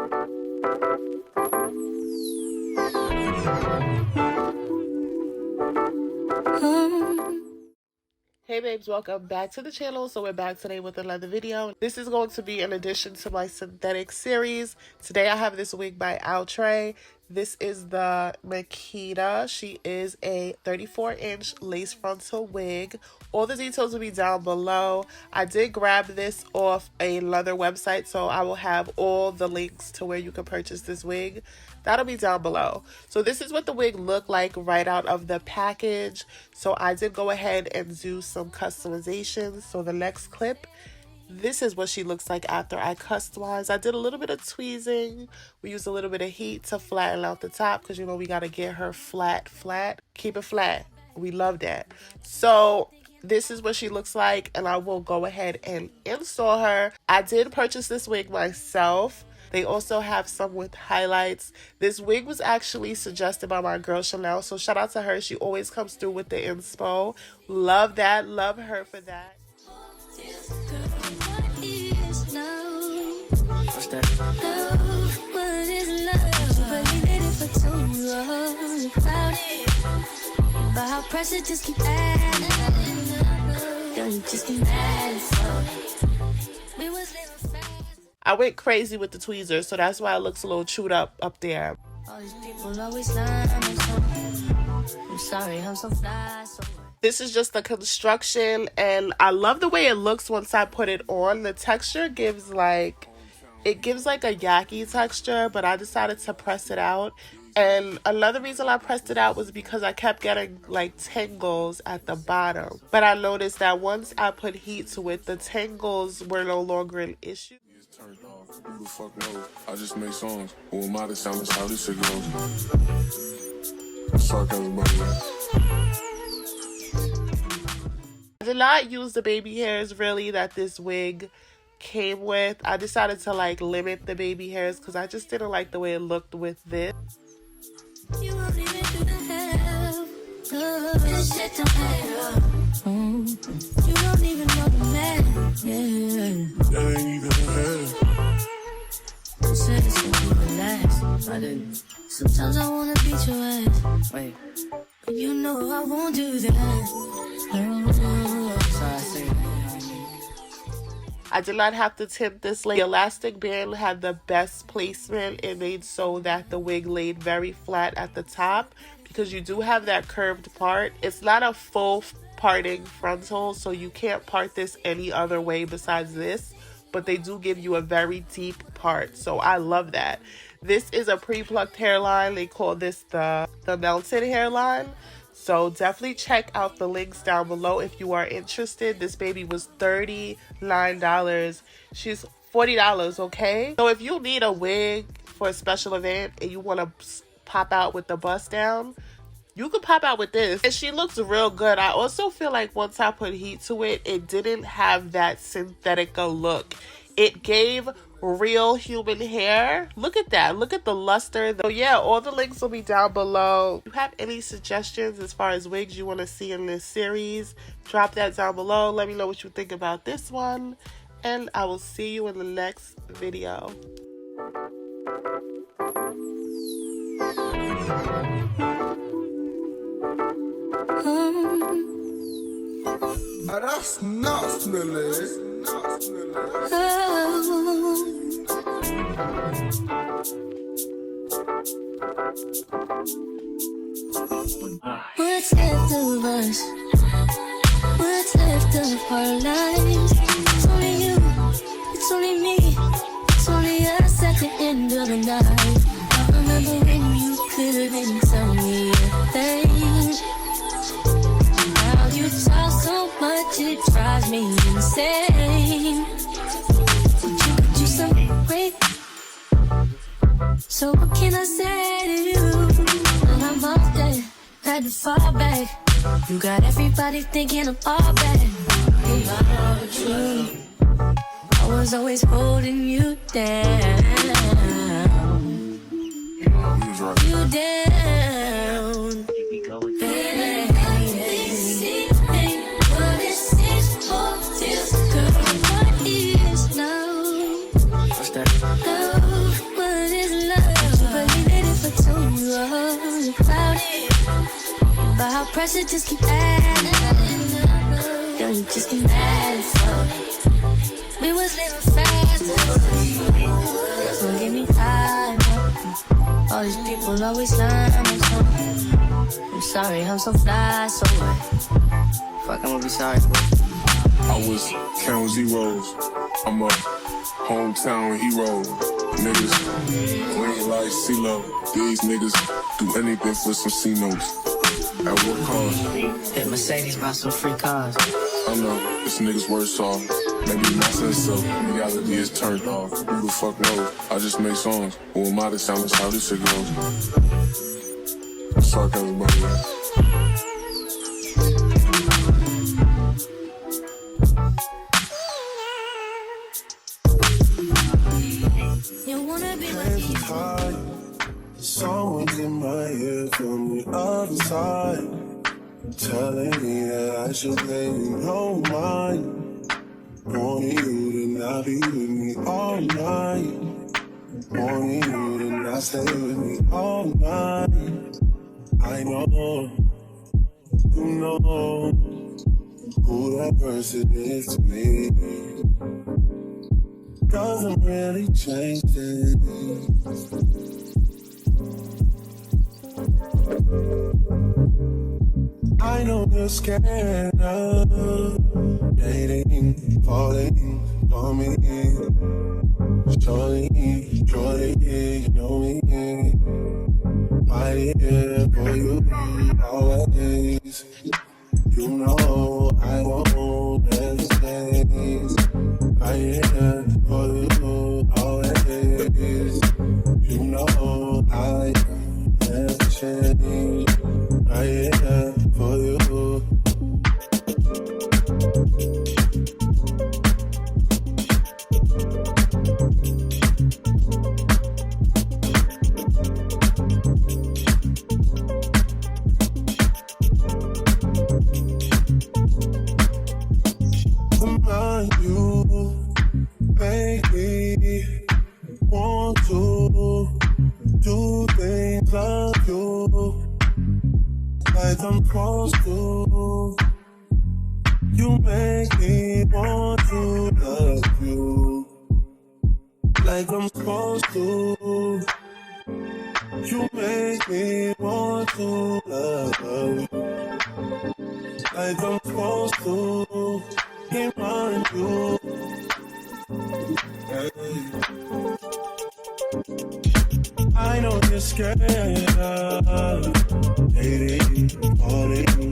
Hey babes, welcome back to the channel. So we're back today with another video. This is going to be an addition to my synthetic series. Today I have this wig by Outre. This is the Makeida. She is a 34-inch lace frontal wig. All the details will be down below. I did grab this off another website, so I will have all the links to where you can purchase this wig. That'll be down below. So this is what the wig looked like right out of the package. So I did go ahead and do some customizations. So the next clip, this is what she looks like after I customized. I did a little bit of tweezing. We used a little bit of heat to flatten out the top because, you know, we got to get her flat. Keep it flat. We love that. So this is what she looks like, and I will go ahead and install her. I did purchase this wig myself. They also have some with highlights. This wig was actually suggested by my girl Chanel, so shout out to her. She always comes through with the inspo. Love that. Love her for that. What's that? Love, what is love? But you did it for too long. But how pressure just keep adding. Don't you just keep adding. We was living fast. I went crazy with the tweezers, so that's why it looks a little chewed up there. All these people always lying. I'm sorry, I'm so fly. This is just the construction, and I love the way it looks once I put it on. The texture gives like a yaki texture, but I decided to press it out. And another reason I pressed it out was because I kept getting like tangles at the bottom. But I noticed that once I put heat to it, the tangles were no longer an issue. Turned off. Who the fuck knows? I just make songs. Who am I to sound how this shit goes? Sarcasm, by the way. I did not use the baby hairs really that this wig came with. I decided to like limit the baby hairs because I just didn't like the way it looked with this. You won't even do the hell. This shit don't pay up. You don't even know the man. Yeah. That ain't even hell. You said it's gonna be the last. I didn't. Sometimes I wanna beat your ass. Wait. But you know I won't do that. I did not have to tint this lace. The elastic band had the best placement. It made so that the wig laid very flat at the top because you do have that curved part. It's not a full parting frontal, so you can't part this any other way besides this, but they do give you a very deep part, so I love that. This is a pre-plucked hairline. They call this the melted hairline. So definitely check out the links down below if you are interested. This baby was $39. She's $40, okay? So if you need a wig for a special event and you want to pop out with the bust down, you could pop out with this. And she looks real good. I also feel like once I put heat to it, it didn't have that synthetic look. It gave real human hair. Look at that. Look at the luster. So yeah, all the links will be down below. If you have any suggestions as far as wigs you want to see in this series, drop that down below. Let me know what you think about this one, and I will see you in the next video. That's not smelly. What's left of us? What's left of our lives? It's only you, it's only me, it's only us at the end of the night. I remember when you couldn't tell me a thing. Now you talk so much it drives me insane. But you could do something great. So what can I say to you? When I'm off there, had to fall back. You got everybody thinking I'm all bad. You're not true. I was always holding you down. You down. Baby. What's that? Love, what you up about it. But how pressure just keep adding. Girl, you just be mad as fuck. We was living fast. Girls gon' give me high. All these people always lying. I'm sorry, I'm so fly, so what? Fuck, I'm gonna be sorry for it. I was counting zeros. I'm a hometown hero. Niggas green like CeeLo. These niggas do anything for some C notes. At what cost? Hit Mercedes, buy some free cars. I know, this nigga's worse off. Maybe my sense of reality is turned off. Who the fuck knows? I just make songs. Who am I to sound that's how this shit goes? Sarcasm, by the way. You wanna be like me? Someone's in my ear from the other side, telling me that I should pay you no mind. Wanting you to not be with me all night. Wanting you to not stay with me all night. I know, you know who that person is to me. Doesn't really change things. I know you're scared of dating, falling on me. Surely, you know me. I'm here for you always. You know I won't hesitate. I'm here for you always. You know I never change. I'm here for you. Remind you, make me want to do things like you. Like I'm supposed to. You make me want to love you. Like I'm supposed to. You make me want to love you. Like I'm supposed to. Remind you. Hey. I know you're scared of dating, falling